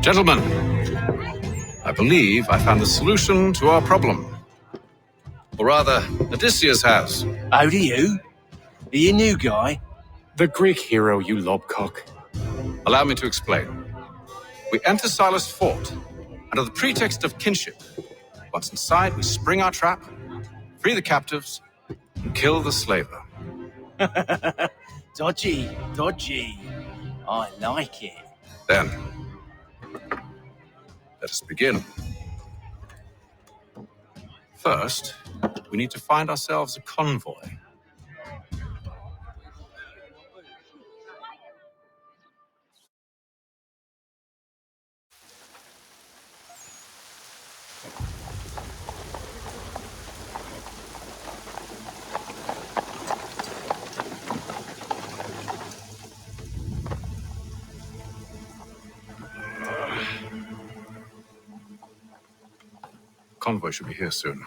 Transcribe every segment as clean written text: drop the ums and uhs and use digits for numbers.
Gentlemen, I believe I found the solution to our problem. Or rather, Odysseus has. Oh, do you? Are you a new guy? The Greek hero, you lobcock. Allow me to explain. We enter Silas' fort under the pretext of kinship. Once inside, we spring our trap, free the captives, and kill the slaver. Dodgy, dodgy. I like it. Then, let us begin. First, we need to find ourselves a convoy. Convoy should be here soon.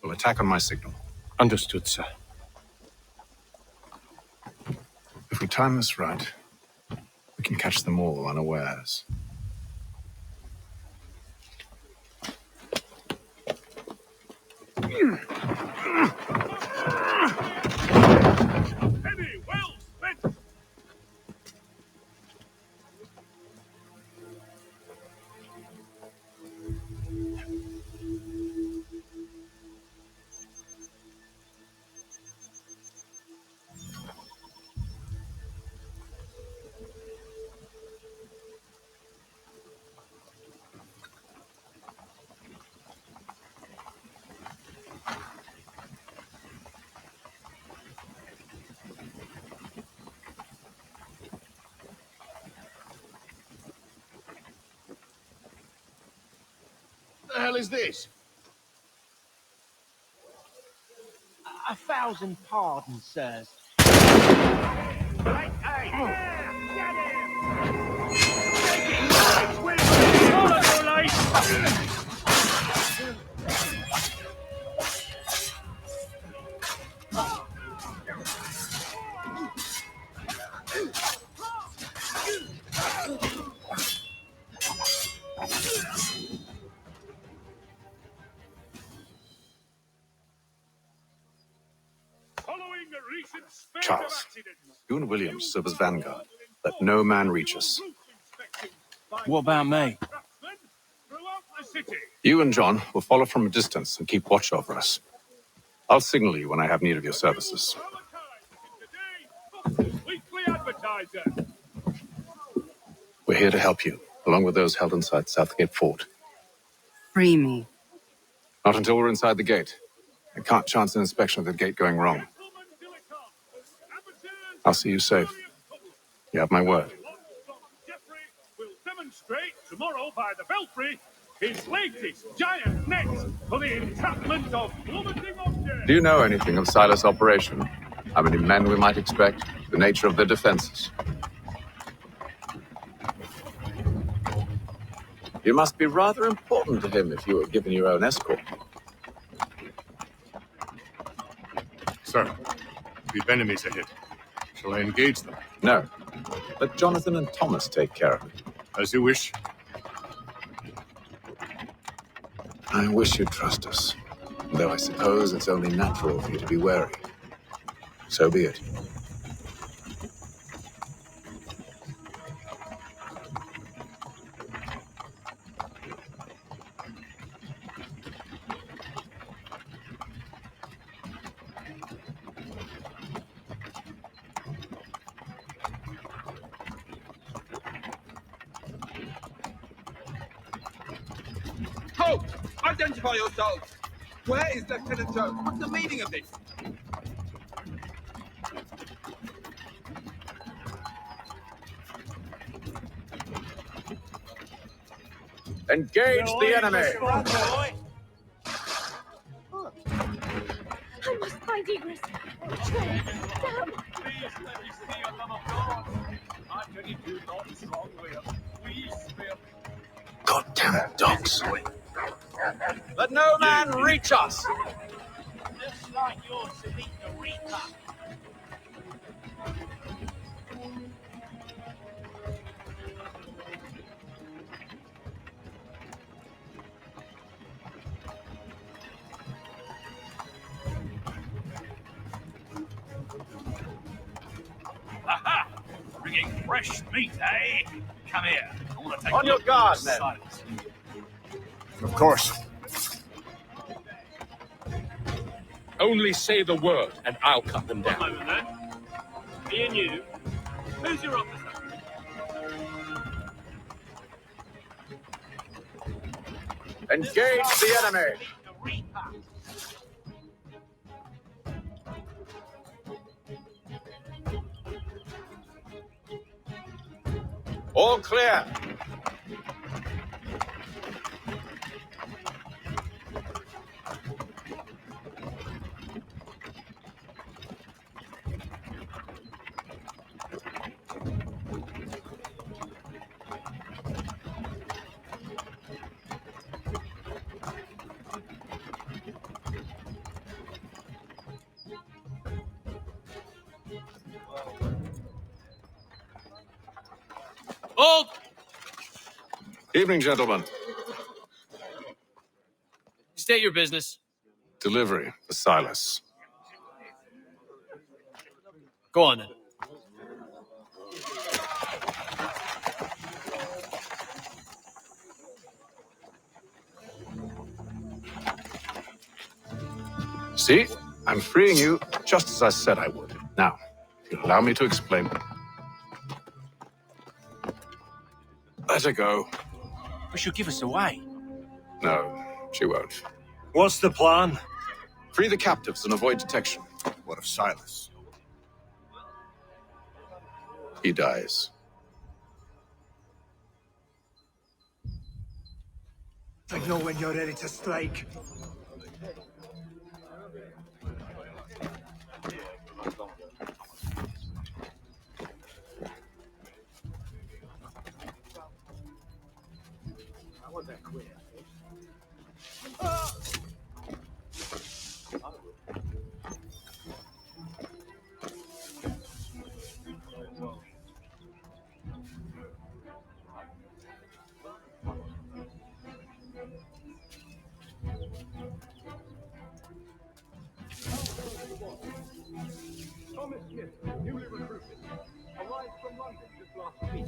We'll attack on my signal. Understood, sir. If we time this right, we can catch them all unawares. Heavy, well spent. What the hell is this? 1,000 pardons, sirs. Right, hey, get him! Follow your light! Charles, you and Williams serve as vanguard. Let no man reach us. What about me? You and John will follow from a distance and keep watch over us. I'll signal you when I have need of your services. We're here to help you, along with those held inside Southgate Fort. Free me. Not until we're inside the gate. I can't chance an inspection of the gate going wrong. I'll see you safe. You have my word. Jeffrey will demonstrate tomorrow by the Belfry his latest giant net for the entrapment of plummeting objects. Do you know anything of Silas' operation? How many men we might expect? The nature of their defenses? You must be rather important to him if you were given your own escort. Sir, we've enemies ahead. Shall I engage them? No. Let Jonathan and Thomas take care of it. As you wish. I wish you'd trust us. Though I suppose it's only natural for you to be wary. So be it. Halt! Identify yourselves! Where is Lieutenant Jones? What's the meaning of this? Engage the enemy! I must find egress. Betrayed. Damn. Please let me see your love of God. I'm ready to not strong will. Please spare me. Goddamn dogs. Let no man reach us! like yours to meet the Reaper. Aha! Bringing fresh meat, eh? Come here. I want to take On a your look guard, at men. Silence. Of course. Only say the word, and I'll cut them One down. moment then. Me and you. Who's your officer? Engage the enemy! The Reaper. All clear. Hold! Evening, gentlemen. State your business. Delivery for Silas. Go on then. See? I'm freeing you just as I said I would. Now, if you'll allow me to explain. Let her go. But she'll give us away. No, she won't. What's the plan? Free the captives and avoid detection. What of Silas? He dies. I know when you're ready to strike. Thomas Smith, newly recruited. Arrived from London just last week.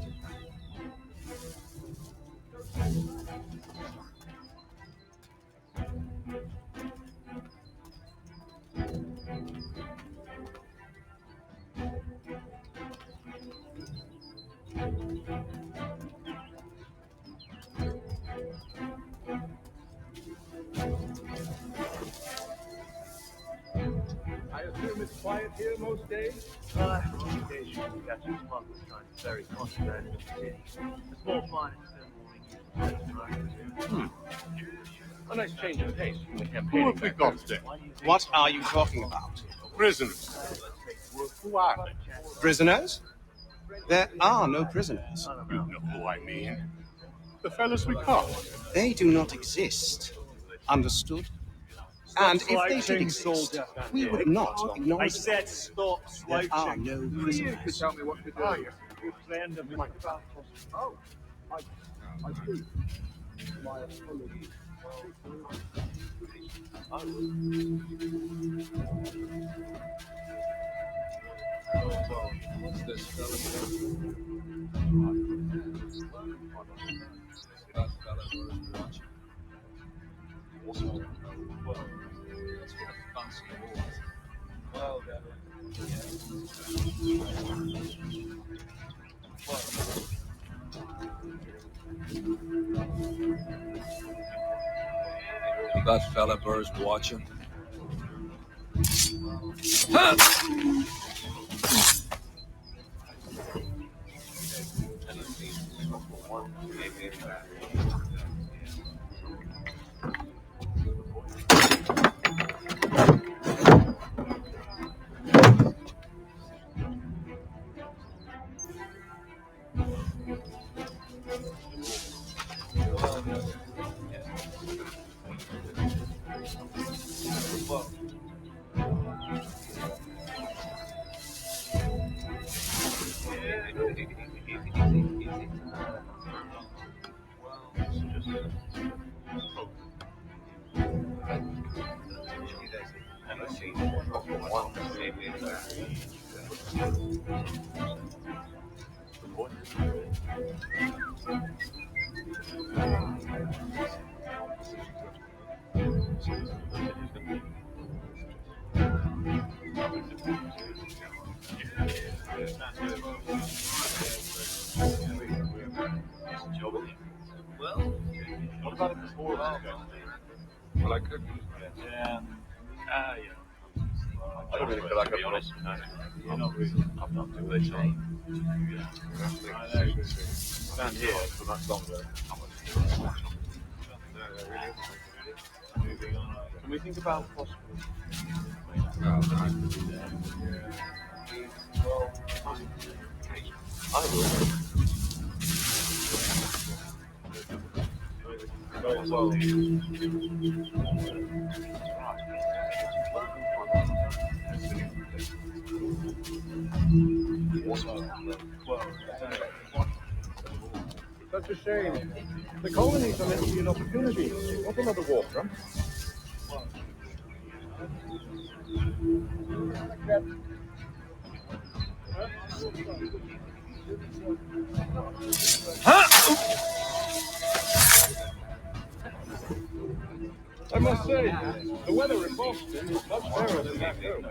I assume it's quiet here most days? Occasionally catches smugglers trying to ferry contraband into the city. A small fine is still moving. A nice change of pace from the Who campaign. have we got today? What are you talking about? Prisoners. Who are they? Prisoners? There are no prisoners. You know who I mean. The fellas we caught. They do not exist. Understood? And if they did Slouching, exist, soldier. we would not I acknowledge them. said stop There are slouching. no You could prisoners. tell me what to do. Are you? Good friend of mine. Oh, I see. My apologies. What's this fella? That fella was watching. Also, well, that's what a fancy was. Well, that fella Burr's watching. Well, what about it before that? Well, I could. Yeah. Yeah. I don't really feel like I'm honest. You're not really. I'm not doing it. Stand here for much longer. Can we think about possible? I will. Well, Such a shame. The colonies are meant to be an opportunity, not another war front. I must say, the weather in Boston is much fairer than back home.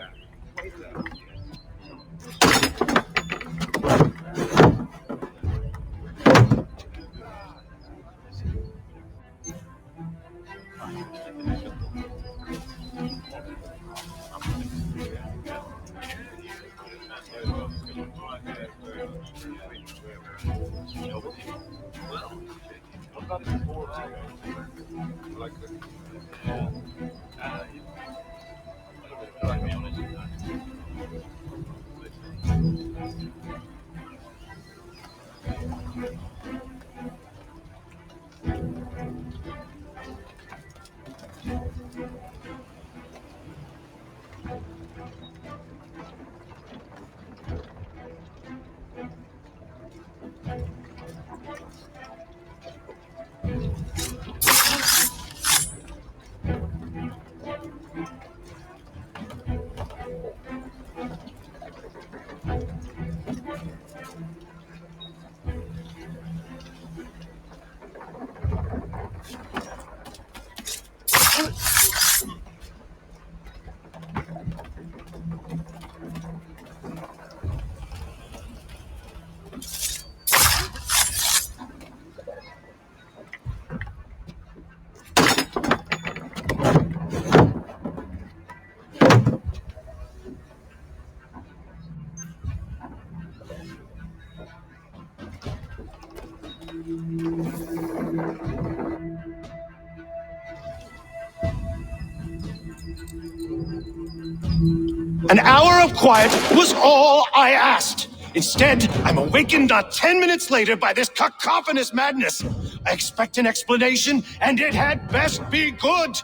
An hour of quiet was all I asked. Instead, I'm awakened not 10 minutes later by this cacophonous madness. I expect an explanation, and it had best be good.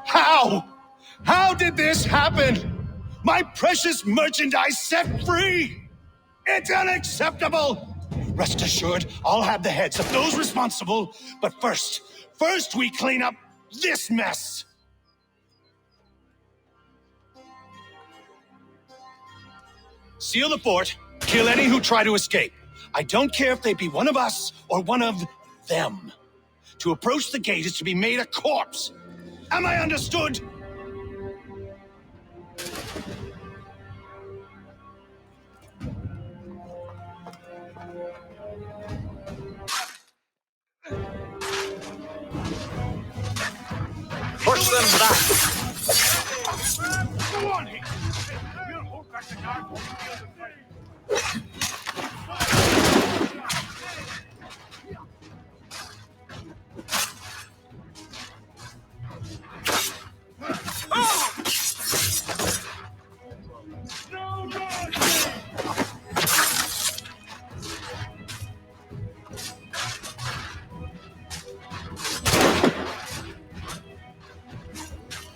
How? How did this happen? My precious merchandise set free! It's unacceptable! Rest assured, I'll have the heads of those responsible, but first we clean up this mess. Seal the fort, kill any who try to escape. I don't care if they be one of us or one of them. To approach the gate is to be made a corpse. Am I understood? Push them back. Go on, Haytham. We'll hold back the guard while we deal with fight. No mercy!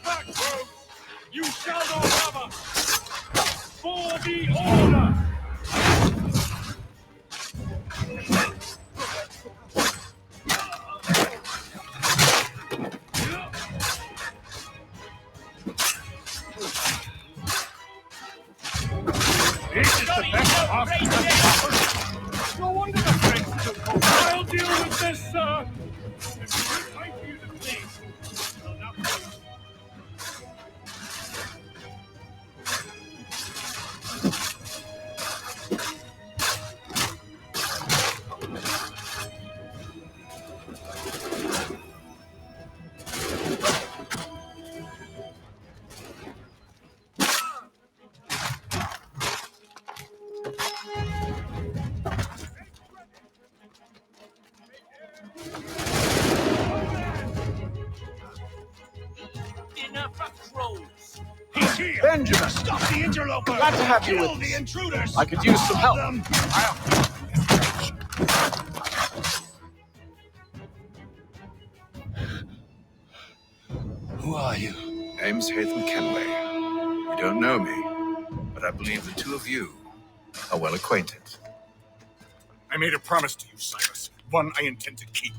Back, rogues! You shall not have us! For the order! This is the best half you can offer. No wonder the French took over. I'll deal with this, sir. It's time for you to please. Well, now, Dinner for crows. He's here! Benjamin! Stop the interloper! Glad to have you Kill with the us. intruders! I could use some help. Them. Who are you? Name's Haytham Kenway. You don't know me, but I believe the two of you are well acquainted. I made a promise to you, Cyrus. One I intend to keep.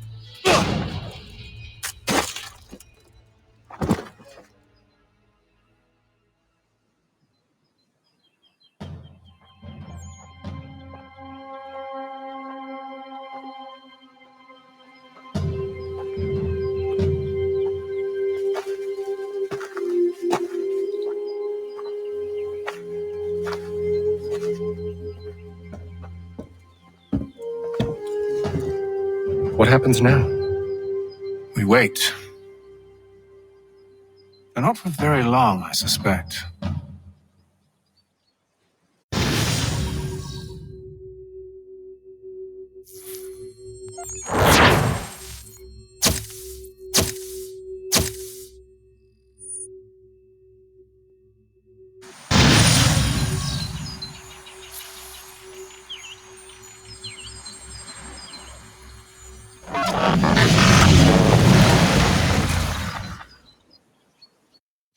What happens now? We wait. But not for very long, I suspect.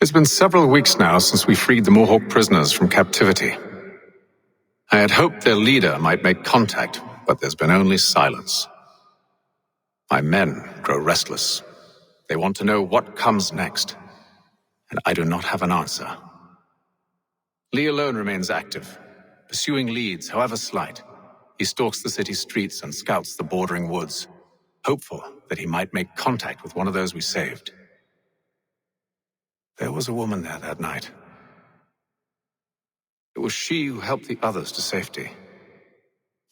It's been several weeks now since we freed the Mohawk prisoners from captivity. I had hoped their leader might make contact, but there's been only silence. My men grow restless. They want to know what comes next, and I do not have an answer. Lee alone remains active, pursuing leads, however slight. He stalks the city streets and scouts the bordering woods, hopeful that he might make contact with one of those we saved. There was a woman there that night. It was she who helped the others to safety.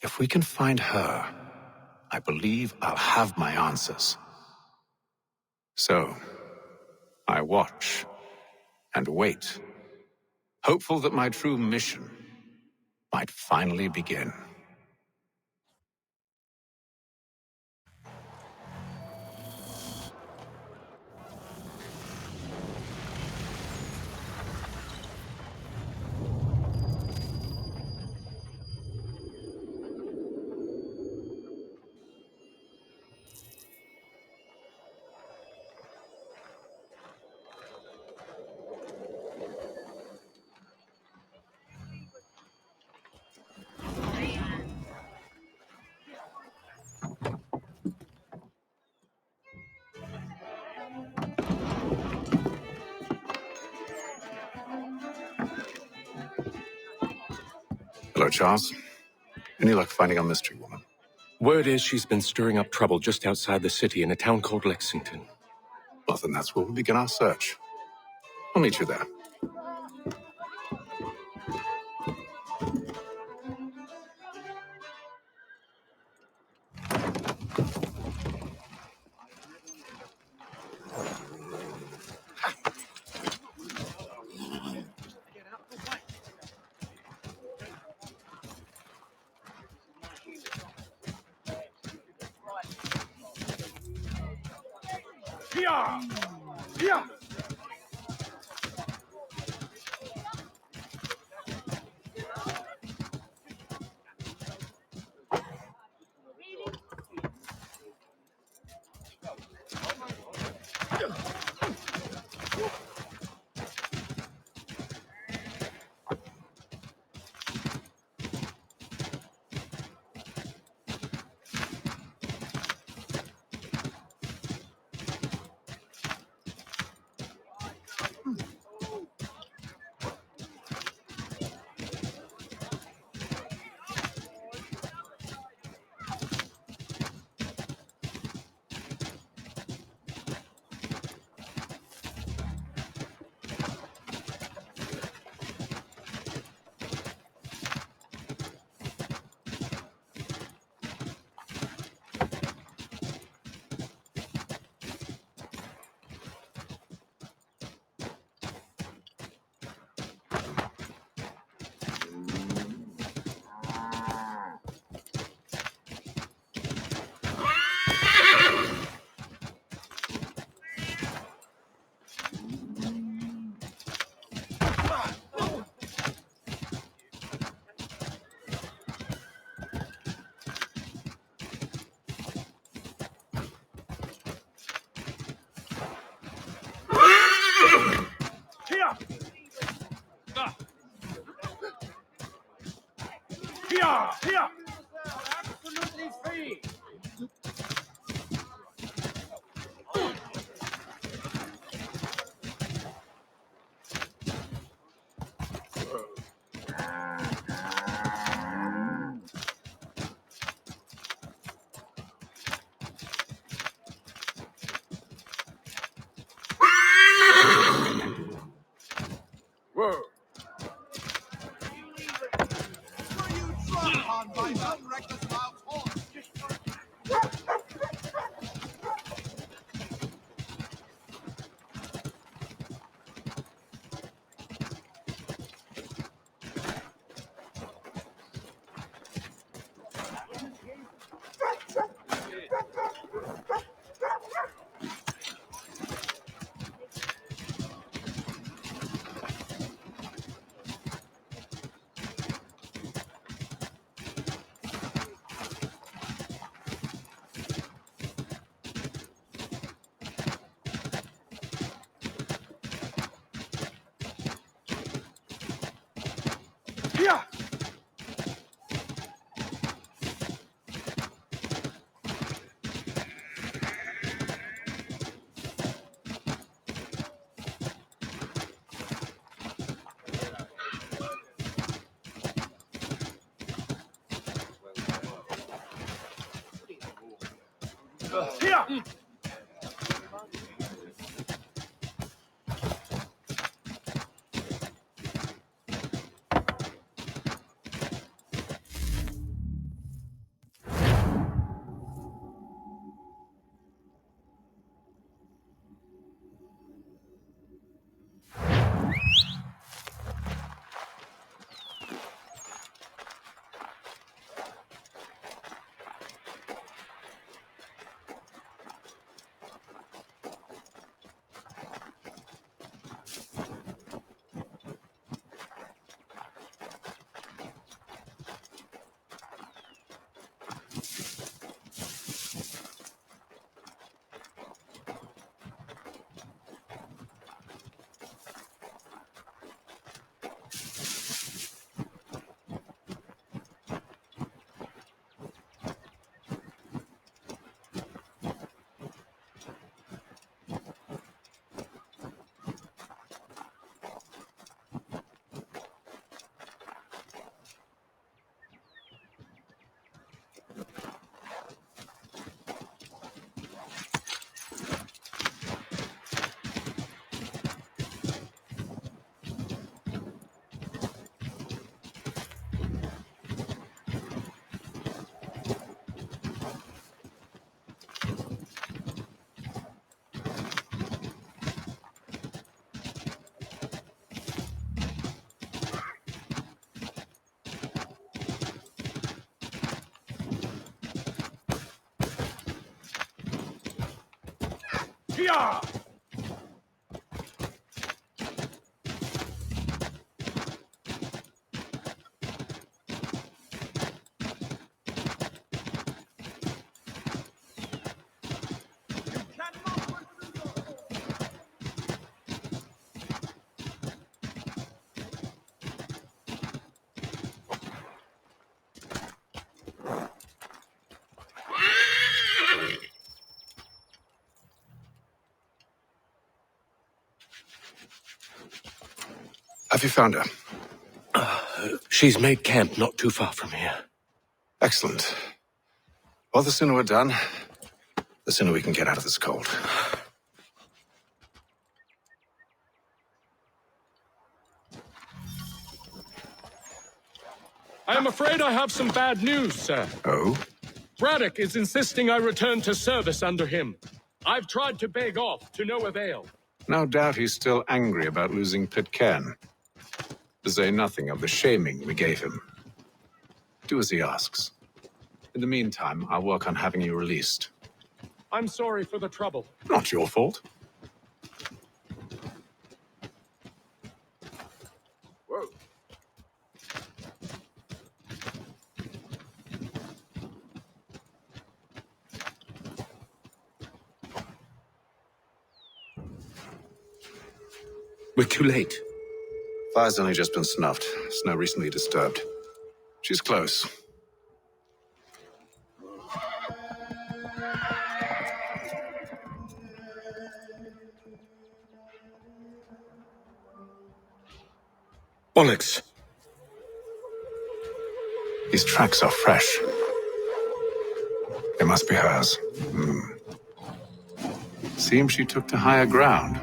If we can find her, I believe I'll have my answers. So, I watch and wait, hopeful that my true mission might finally begin. Hello, Charles. Any luck finding our mystery woman? Word is she's been stirring up trouble just outside the city in a town called Lexington. Well, then that's where we'll begin our search. I'll meet you there. Here! Here! Here! Here! Absolutely free. Whoa! Here! Here! Here! Have you found her? She's made camp not too far from here. Excellent. Well, the sooner we're done, the sooner we can get out of this cold. I am afraid I have some bad news, sir. Oh? Braddock is insisting I return to service under him. I've tried to beg off, to no avail. No doubt he's still angry about losing Pitcairn. To say nothing of the shaming we gave him. Do as he asks. In the meantime, I'll work on having you released. I'm sorry for the trouble. Not your fault. Whoa. We're too late. Fire's only just been snuffed. Snow recently disturbed. She's close. Bollocks. These tracks are fresh. They must be hers. Seems she took to higher ground.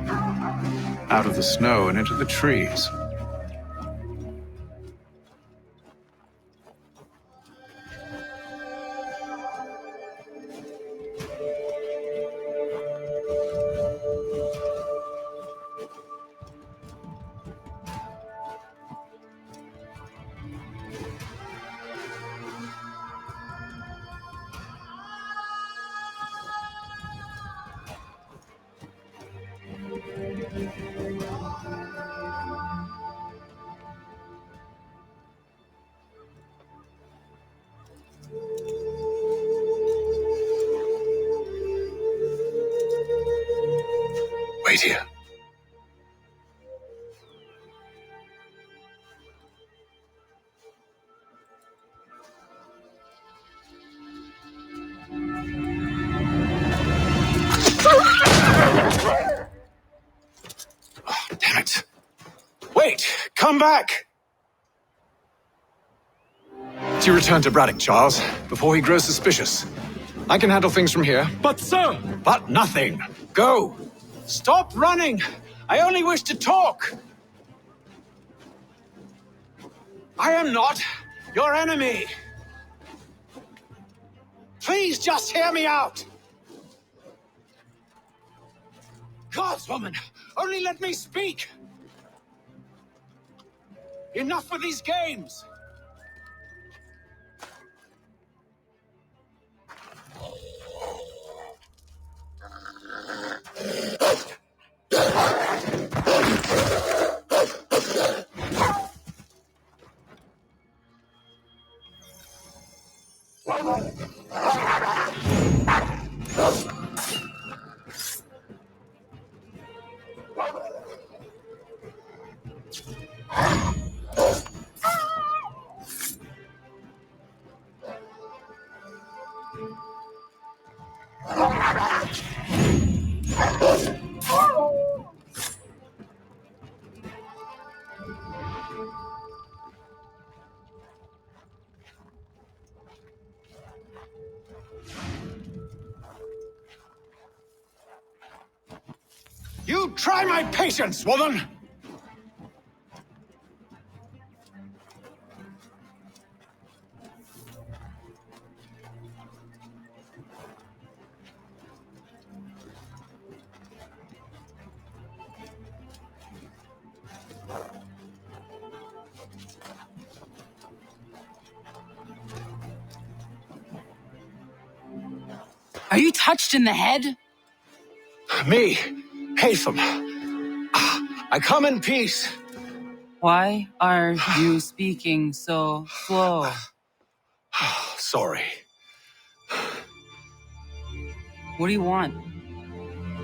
Out of the snow and into the trees. Wait here. Oh, damn it. Wait! Come back! You return to Braddock, Charles, before he grows suspicious. I can handle things from here. But, sir! But nothing. Go! Stop running! I only wish to talk! I am not your enemy! Please just hear me out! Gods, woman! Only let me speak! Enough with these games! You try my patience, woman! Are you touched in the head? Me, Haytham. I come in peace. Why are you speaking so slow? Sorry. What do you want?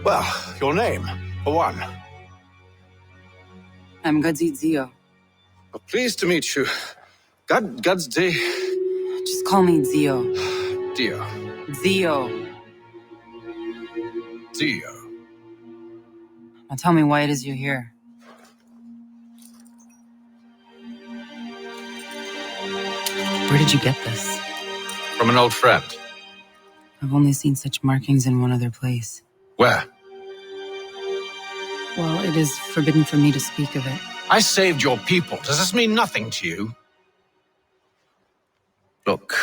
Well, your name, for one. I'm Godzi Zio. Pleased to meet you. God's day. Just call me Zio. Dio. Zio. Dio. Now tell me why it is you're here. Where did you get this? From an old friend. I've only seen such markings in one other place. Where? Well, it is forbidden for me to speak of it. I saved your people. Does this mean nothing to you? Look,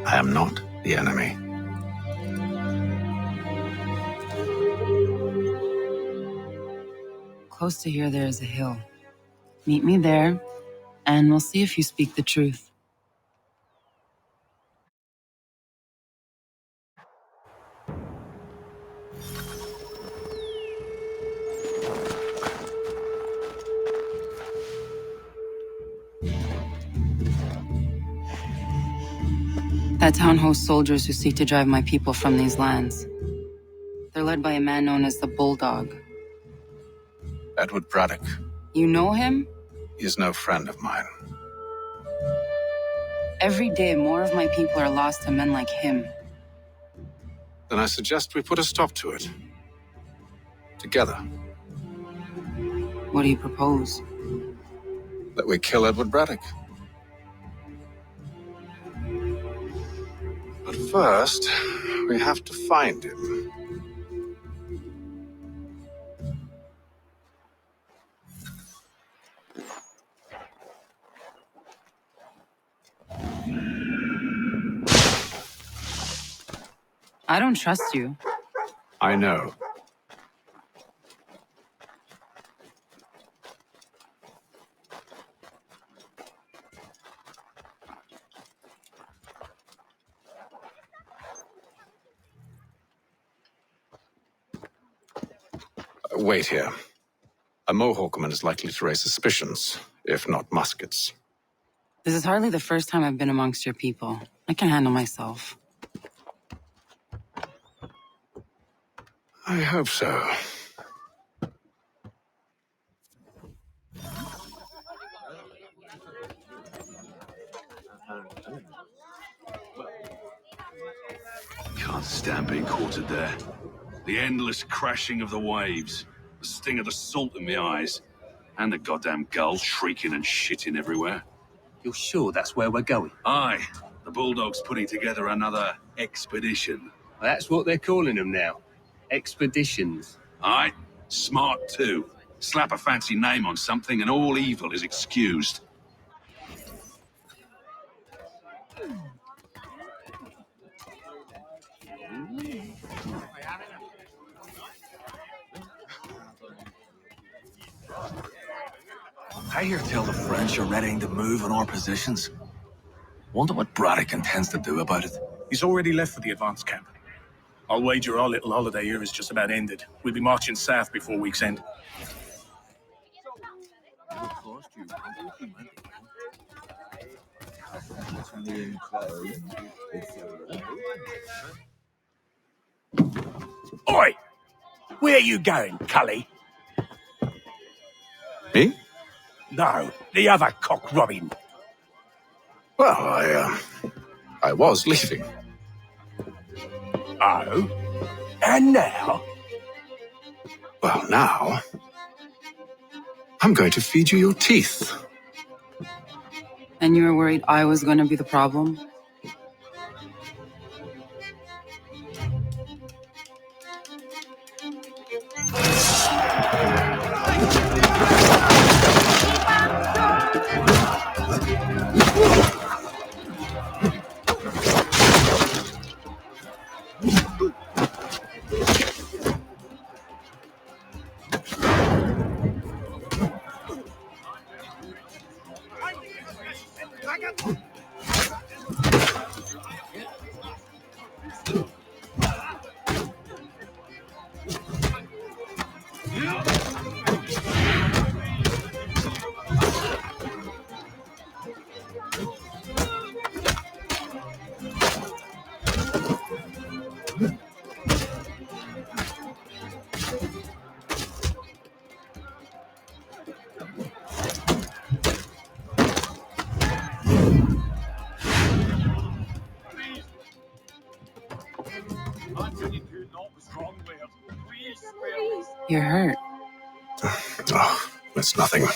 I am not the enemy. Close to here, there is a hill. Meet me there, and we'll see if you speak the truth. That town hosts soldiers who seek to drive my people from these lands. They're led by a man known as the Bulldog. Edward Braddock. You know him? He is no friend of mine. Every day, more of my people are lost to men like him. Then I suggest we put a stop to it. Together. What do you propose? That we kill Edward Braddock. But first, we have to find him. I don't trust you. I know. Wait here. A Mohawkman is likely to raise suspicions, if not muskets. This is hardly the first time I've been amongst your people. I can handle myself. I hope so. Can't stand being quartered there. The endless crashing of the waves, the sting of the salt in my eyes, and the goddamn gulls shrieking and shitting everywhere. You're sure that's where we're going? Aye. The Bulldog's putting together another expedition. That's what they're calling them now. Expeditions. Aye. Smart too. Slap a fancy name on something and all evil is excused. I hear tell the French are readying to move on our positions. Wonder what Braddock intends to do about it. He's already left for the advance camp. I'll wager our little holiday here is just about ended. We'll be marching south before week's end. Oi! Where you going, Cully? Me? No, the other cock robin. Well, I was leaving. Oh? And now? Well, now... I'm going to feed you your teeth. And you were worried I was going to be the problem? You're hurt. Oh, it's nothing.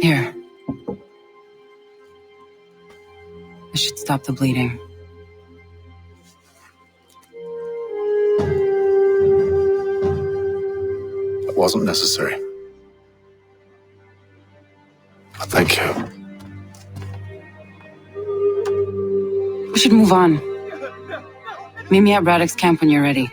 Here. This should stop the bleeding. It wasn't necessary. But thank you. We should move on. Meet me at Braddock's camp when you're ready.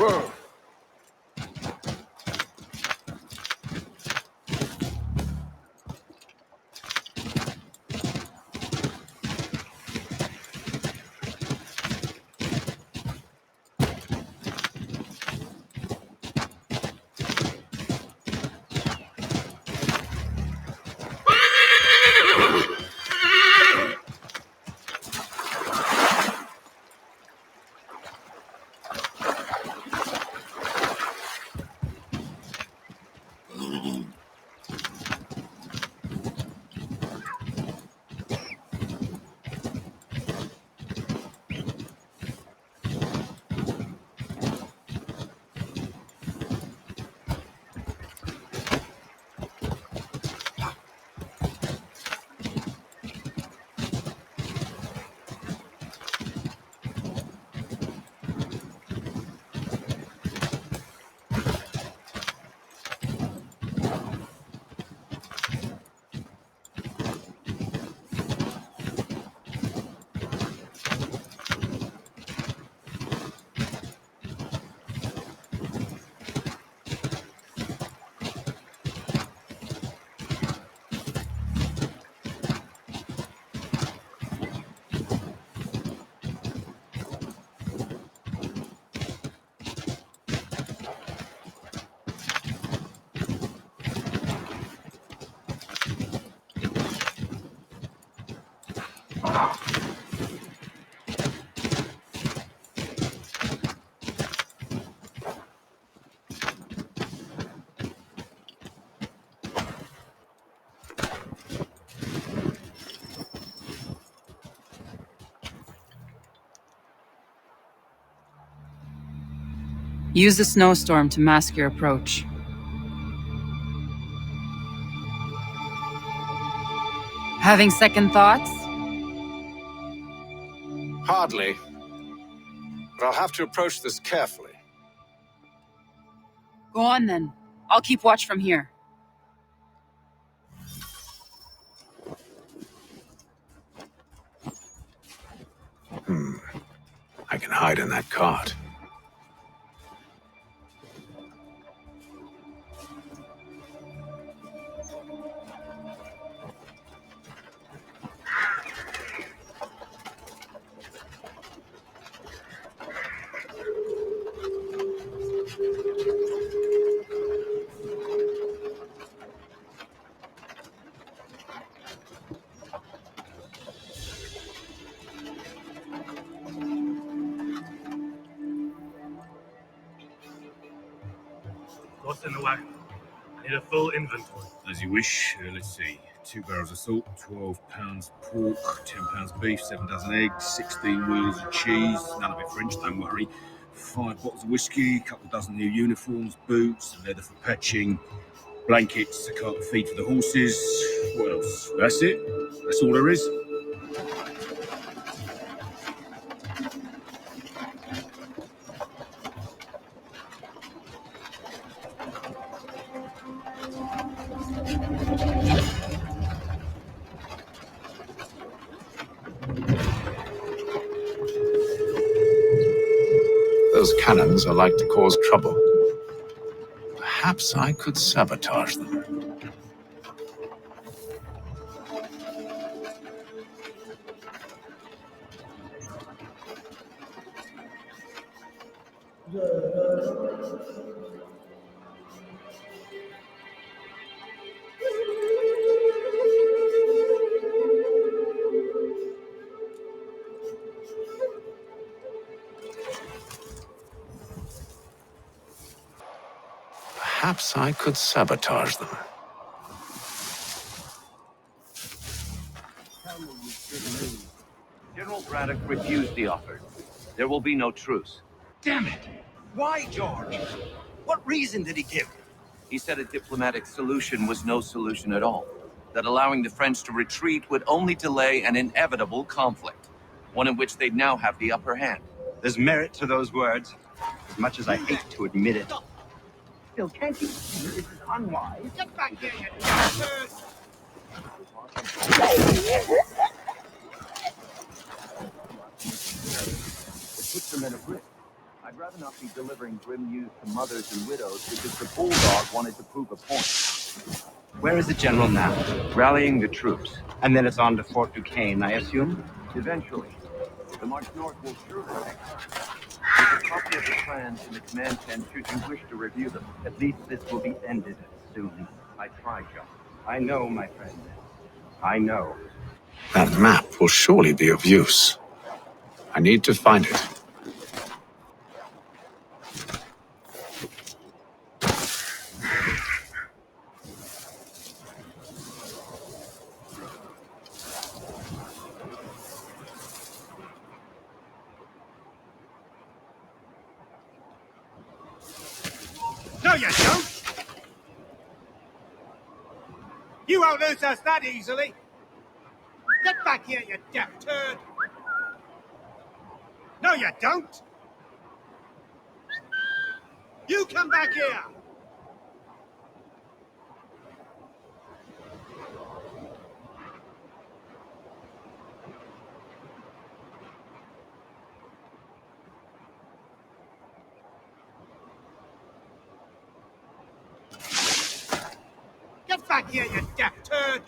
Whoa. Use the snowstorm to mask your approach. Having second thoughts? Hardly. But I'll have to approach this carefully. Go on then. I'll keep watch from here. I can hide in that cart. What's in the wagon? I need a full inventory. As you wish. Let's see. 2 barrels of salt, 12 pounds pork, 10 pounds beef, 7 dozen eggs, 16 wheels of cheese, none of it French, don't worry. 5 bottles of whiskey, a couple of dozen new uniforms, boots, leather for patching, blankets, a cart of feed for the horses. What else? That's it. That's all there is. Those cannons are like to cause trouble. Perhaps I could sabotage them. Perhaps I could sabotage them. General Braddock refused the offer. There will be no truce. Damn it! Why, George? What reason did he give? He said a diplomatic solution was no solution at all. That allowing the French to retreat would only delay an inevitable conflict. One in which they'd now have the upper hand. There's merit to those words, as much as I hate to admit it. Still, can't you see this is unwise? Get back here, you bastard! It puts them at a risk. I I'd rather not be delivering grim news to mothers and widows because the bulldog wanted to prove a point. Where is the general now? Rallying the troops. And then it's on to Fort Duquesne, I assume? Eventually. The march north will surely take time. There's a copy of the plans in the command tent should you wish to review them. At least this will be ended soon. I try, John. I know, my friend. I know. That map will surely be of use. I need to find it. No, you don't! You won't lose us that easily! Get back here, you damn turd! No, you don't! You come back here! Get back here, you damn turd!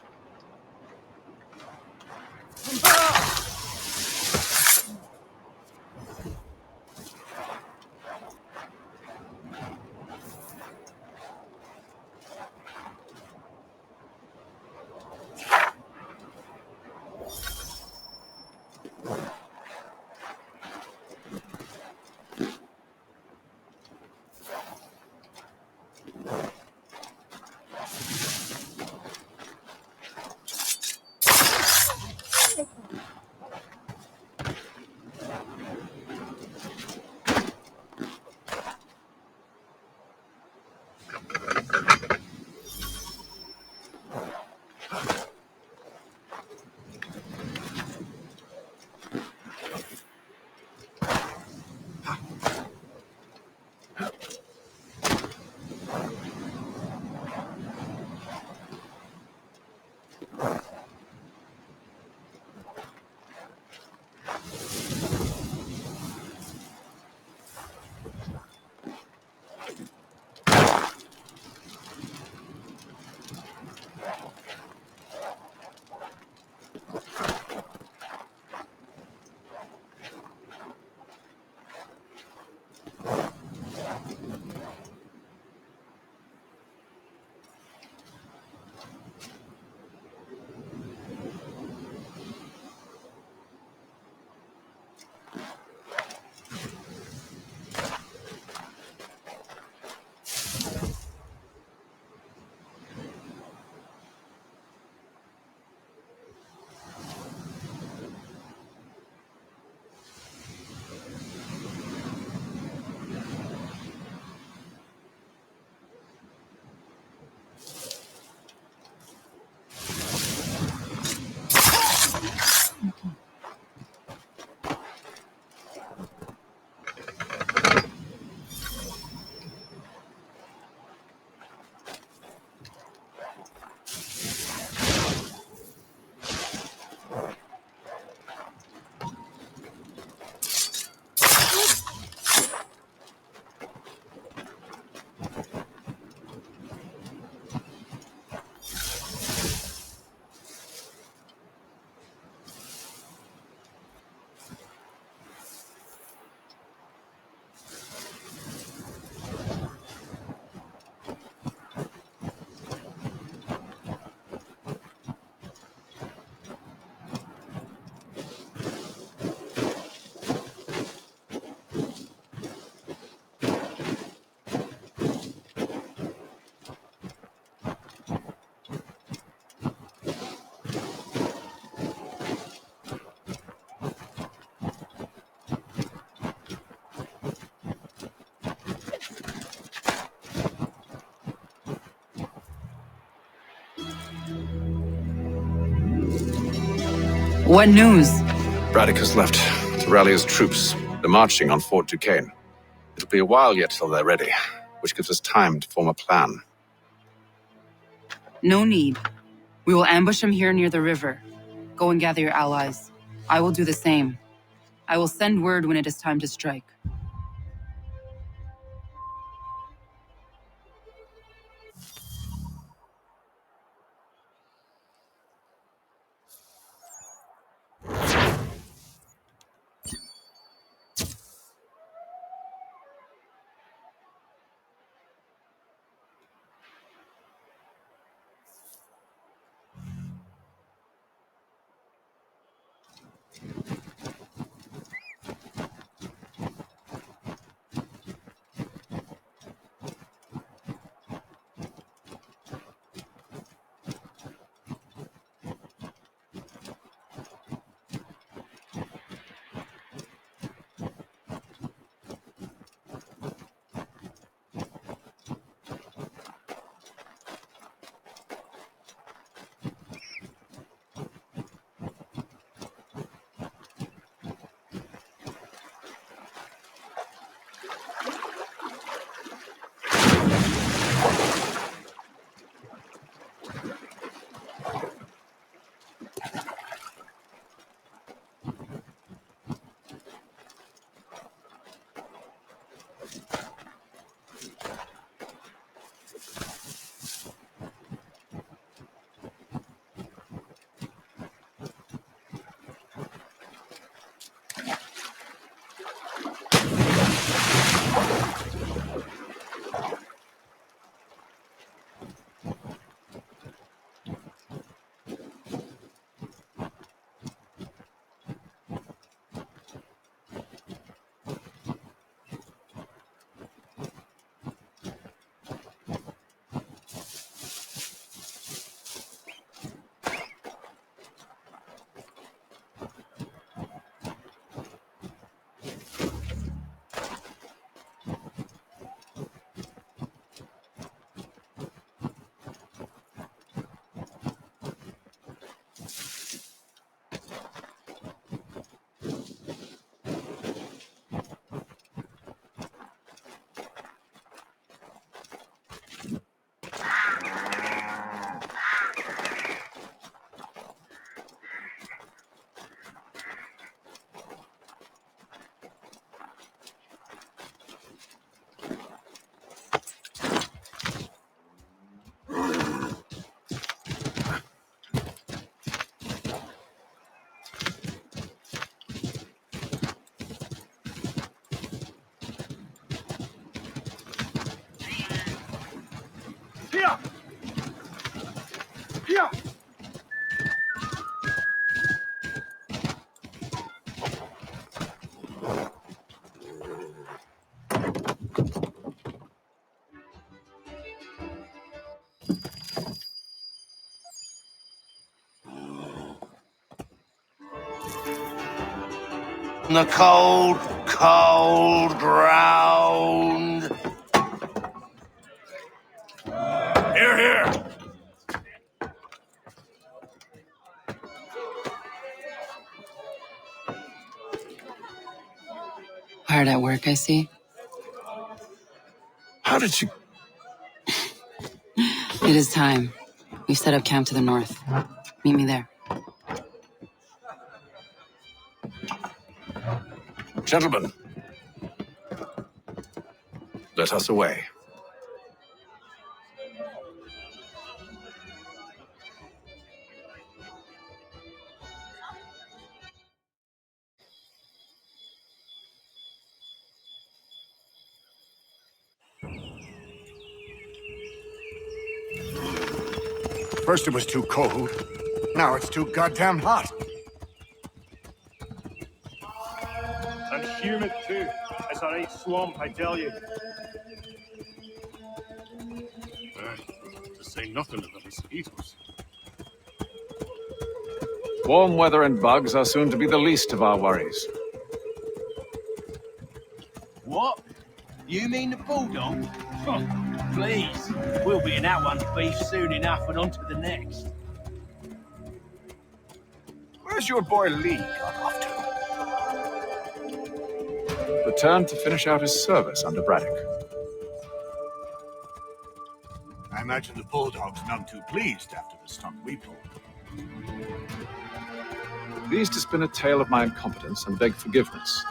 What news? Braddock has left to rally his troops. They're marching on Fort Duquesne. It'll be a while yet till they're ready, which gives us time to form a plan. No need. We will ambush him here near the river. Go and gather your allies. I will do the same. I will send word when it is time to strike. on the cold, cold ground. Here, here. Hard at work, I see. How did you... It is time. We've set up camp to the north. Meet me there. Gentlemen, let us away. First it was too cold, now it's too goddamn hot. And humid too. It's a right swamp, I tell you. To say nothing of the mosquitoes. Warm weather and bugs are soon to be the least of our worries. What? You mean the bulldog? Oh, please. We'll be in that one's beef soon enough and on to the next. Where's your boy Lee gone off to? Returned to finish out his service under Braddock. I imagine the bulldog's none too pleased after the stunt we pulled. Pleased to spin a tale of my incompetence and beg forgiveness.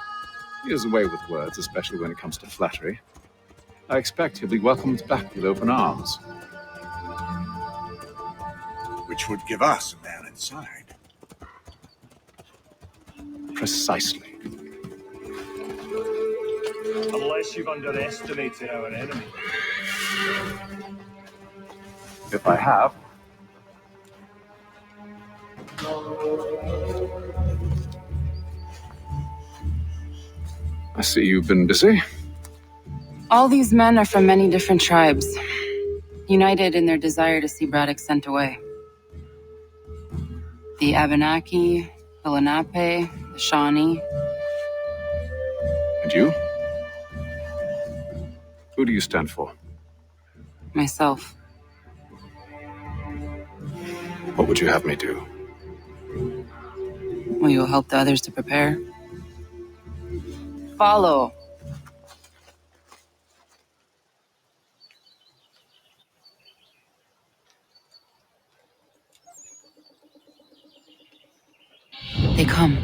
He is away with words, especially when it comes to flattery. I expect he'll be welcomed back with open arms. Which would give us a man inside. Precisely. Unless you've underestimated our enemy. If I have, I see you've been busy. All these men are from many different tribes, united in their desire to see Braddock sent away. The Abenaki, the Lenape, the Shawnee. And you? Who do you stand for? Myself. What would you have me do? Will you help the others to prepare? Follow. They come.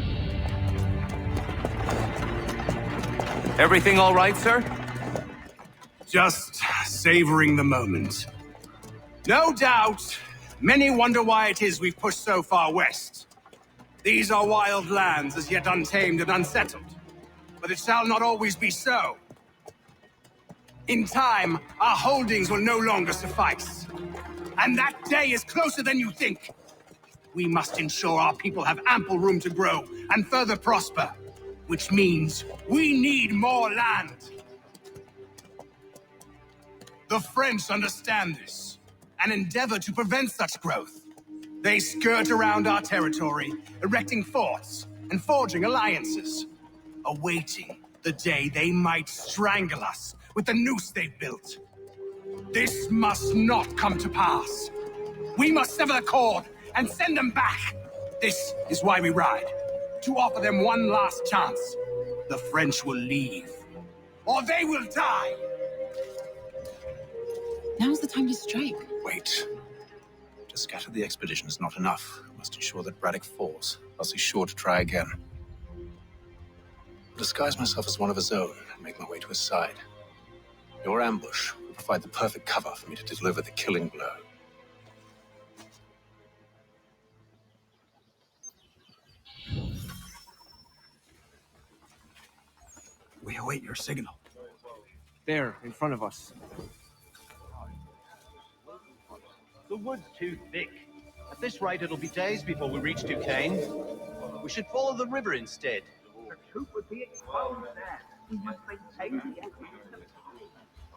Everything all right, sir? Just savoring the moment. No doubt, many wonder why it is we've pushed so far west. These are wild lands as yet untamed and unsettled. But it shall not always be so. In time, our holdings will no longer suffice. And that day is closer than you think. We must ensure our people have ample room to grow and further prosper, which means we need more land. The French understand this and endeavor to prevent such growth. They skirt around our territory, erecting forts and forging alliances, awaiting the day they might strangle us with the noose they've built. This must not come to pass. We must sever the cord and send them back. This is why we ride, to offer them one last chance. The French will leave, or they will die. Now's the time to strike. Wait. To scatter the expedition is not enough. We must ensure that Braddock falls, else he's sure to try again. I'll disguise myself as one of his own and make my way to his side. Your ambush will provide the perfect cover for me to deliver the killing blow. We await your signal. There, in front of us. The wood's too thick. At this rate, it'll be days before we reach Duquesne. We should follow the river instead. The troop would be exposed there. We must maintain the equity.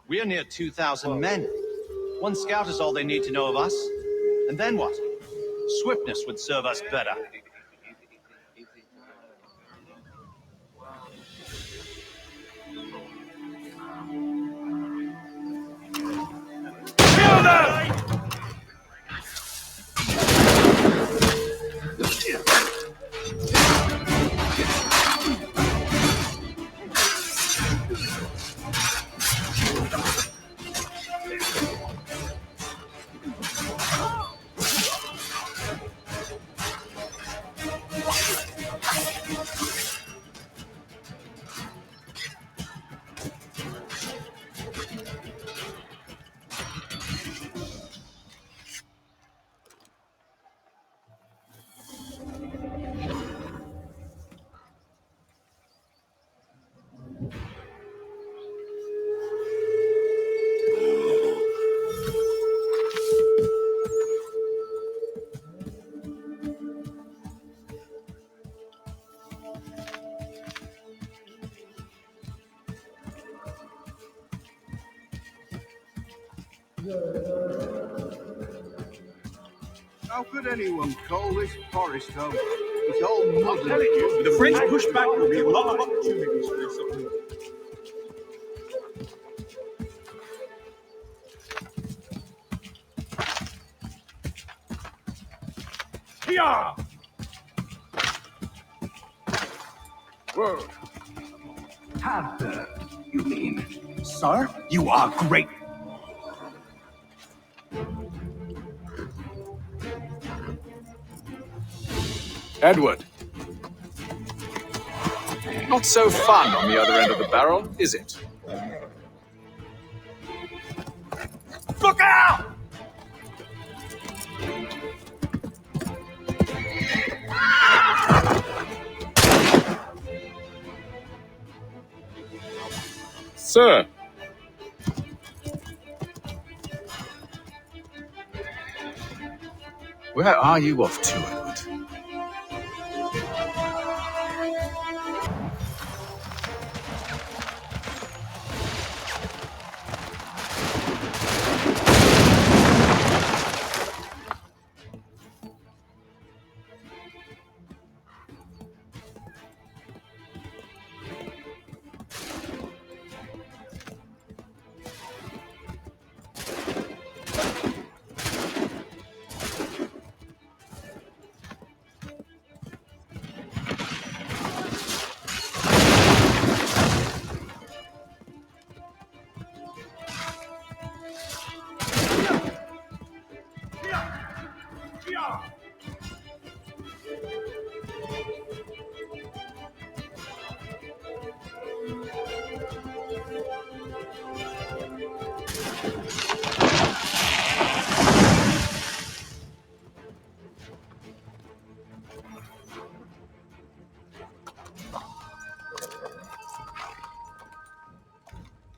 We are near 2,000 men. One scout is all they need to know of us. And then what? Swiftness would serve us better. How could anyone call this forest home? It's all mud. I'm telling you, if the French push back, there'll be a lot of opportunities for this up north. Here! Whoa. Panther, you mean? Sir, you are great. Edward. Not so fun on the other end of the barrel, is it? Look out! Sir! Where are you off to, Edward?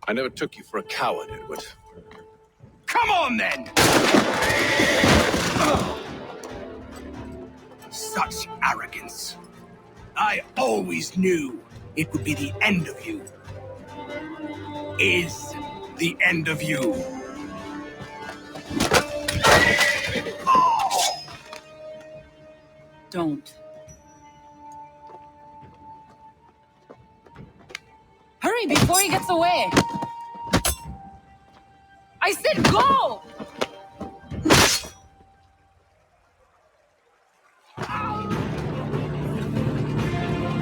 I never took you for a coward, Edward. Come on, then! Such arrogance. I always knew it would be the end of you. Is the end of you. Don't. Hurry before he gets away! I said go!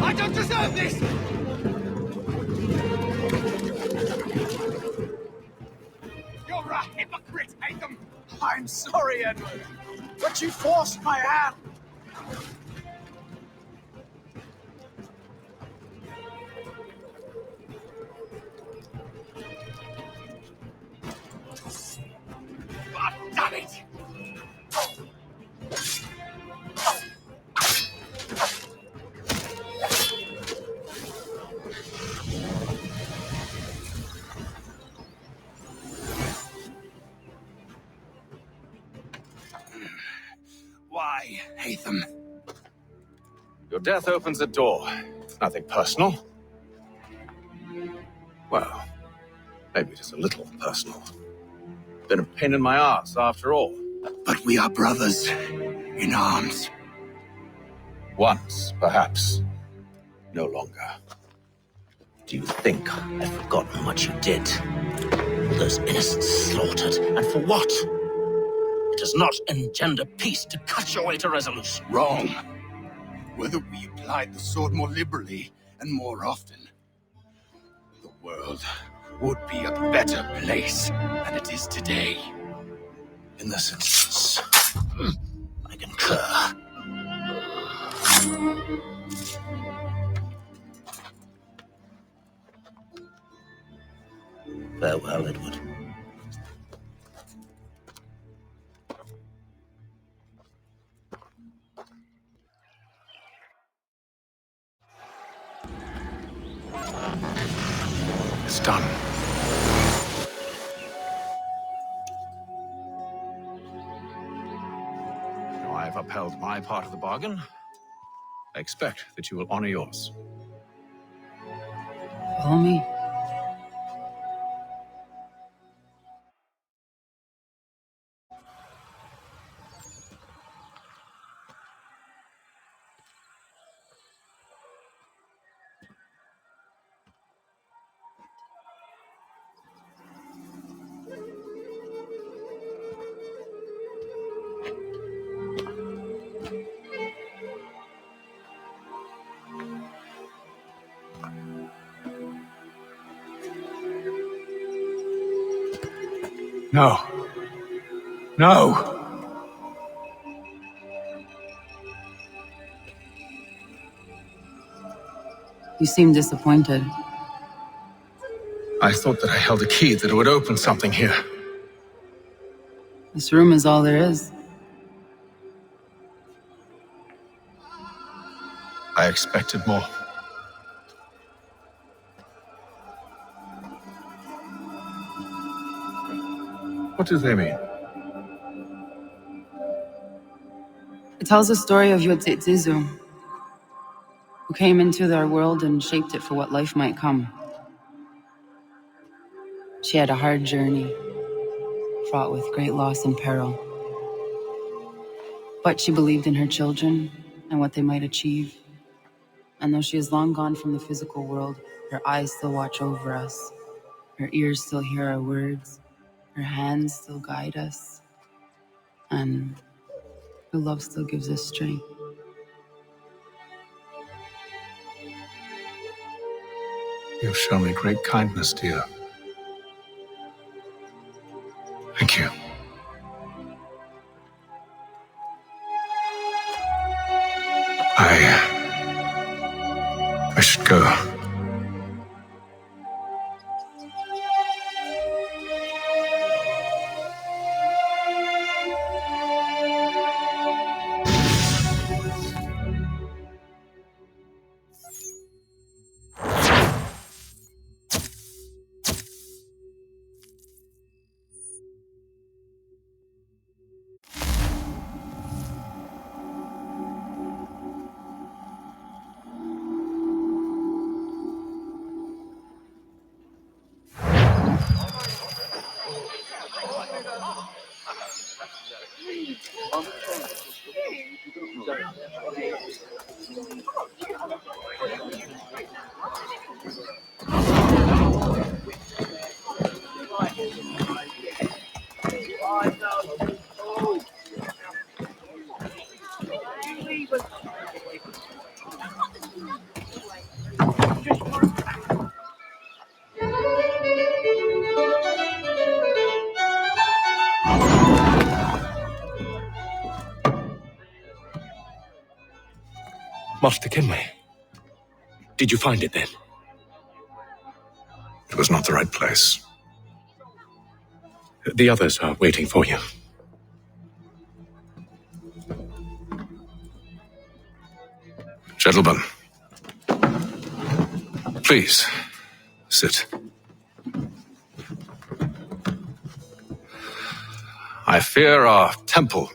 I don't deserve this! You're a hypocrite, Haytham! I'm sorry, Edward, but you forced my hand. God damn it! Why, Haytham? Your death opens a door. It's nothing personal. Well, maybe just a little personal. Been a pain in my ass, after all. But we are brothers in arms. Once, perhaps. No longer. Do you think I've forgotten what you did? All those innocents slaughtered, and for what? It does not engender peace to cut your way to resolution. Wrong. Whether we applied the sword more liberally and more often, the world would be a better place than it is today. In this instance, I concur. Farewell, Edward. It's done. Now I've upheld my part of the bargain. I expect that you will honor yours. Follow me. No. No! You seem disappointed. I thought that I held a key that would open something here. This room is all there is. I expected more. What do they mean? It tells the story of Yotzitzizu, who came into their world and shaped it for what life might come. She had a hard journey, fraught with great loss and peril. But she believed in her children and what they might achieve. And though she is long gone from the physical world, her eyes still watch over us. Her ears still hear our words. Her hands still guide us. And her love still gives us strength. You've shown me great kindness, dear. Thank you. I should go. Master Kenway, did you find it then? It was not the right place. The others are waiting for you. Gentlemen, please, sit. I fear our temple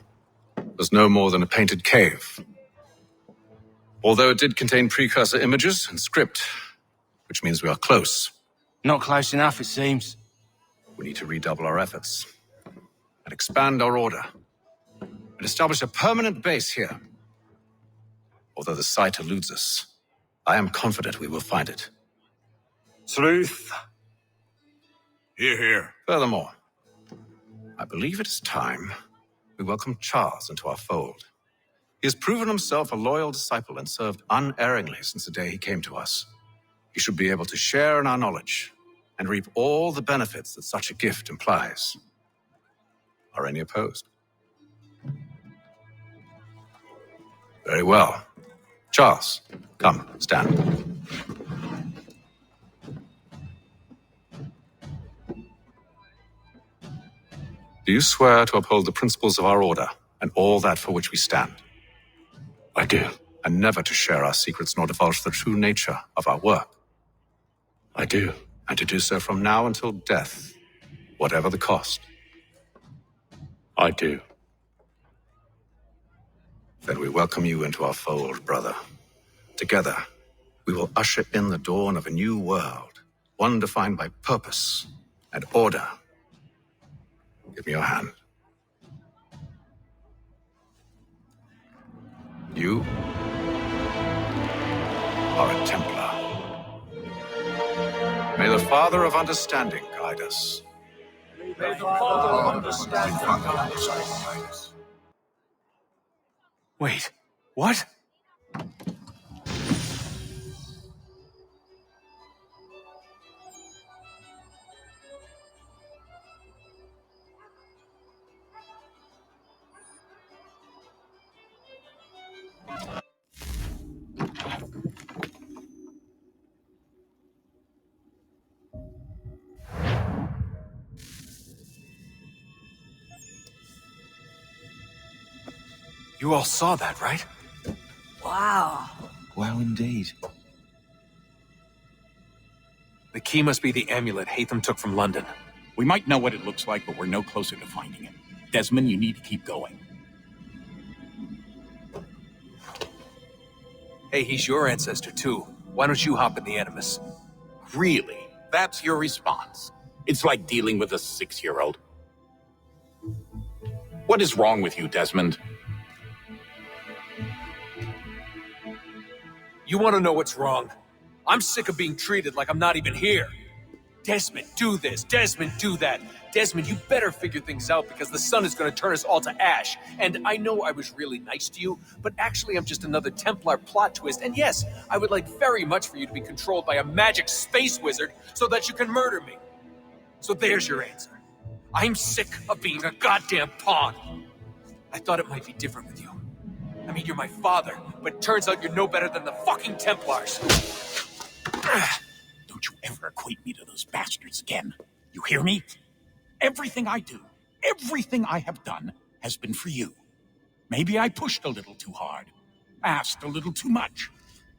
was no more than a painted cave. Although it did contain precursor images and script, which means we are close. Not close enough, it seems. We need to redouble our efforts and expand our order and establish a permanent base here. Although the site eludes us, I am confident we will find it. Truth. Hear, hear. Furthermore, I believe it is time we welcome Charles into our fold. He has proven himself a loyal disciple and served unerringly since the day he came to us. He should be able to share in our knowledge and reap all the benefits that such a gift implies. Are any opposed? Very well. Charles, come, stand. Do you swear to uphold the principles of our order and all that for which we stand? I do. And never to share our secrets nor divulge the true nature of our work? I do. And to do so from now until death, whatever the cost? I do. Then we welcome you into our fold, brother. Together, we will usher in the dawn of a new world, one defined by purpose and order. Give me your hand. You are a Templar. May the Father of Understanding guide us. May the Father of Understanding guide us. Wait, what? You all saw that, right? Wow. Wow, indeed. The key must be the amulet Haytham took from London. We might know what it looks like, but we're no closer to finding it. Desmond, you need to keep going. Hey, he's your ancestor too. Why don't you hop in the Animus? Really? That's your response? It's like dealing with a 6-year-old. What is wrong with you, Desmond? You want to know what's wrong? I'm sick of being treated like I'm not even here. Desmond, do this. Desmond, do that. Desmond, you better figure things out because the sun is going to turn us all to ash. And I know I was really nice to you, but actually I'm just another Templar plot twist. And yes, I would like very much for you to be controlled by a magic space wizard so that you can murder me. So there's your answer. I'm sick of being a goddamn pawn. I thought it might be different with you. I mean, you're my father, but turns out you're no better than the fucking Templars. Don't you ever equate me to those bastards again. You hear me? Everything I do, everything I have done, has been for you. Maybe I pushed a little too hard, asked a little too much,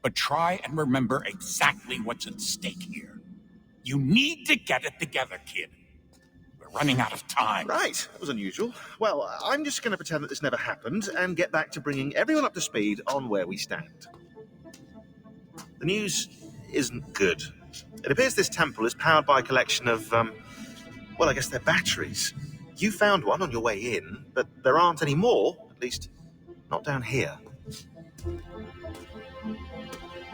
but try and remember exactly what's at stake here. You need to get it together, kid. We're running out of time. Right, that was unusual. Well, I'm just going to pretend that this never happened and get back to bringing everyone up to speed on where we stand. The news isn't good. It appears this temple is powered by a collection of, well, I guess they're batteries. You found one on your way in, but there aren't any more, at least not down here.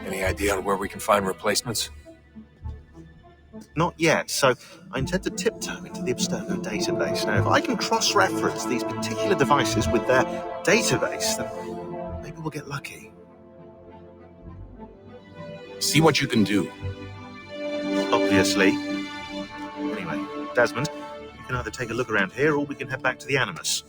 Any idea on where we can find replacements? Not yet, so I intend to tiptoe into the Abstergo database. Now, if I can cross-reference these particular devices with their database, then maybe we'll get lucky. See what you can do. Obviously. Anyway, Desmond, you can either take a look around here or we can head back to the Animus.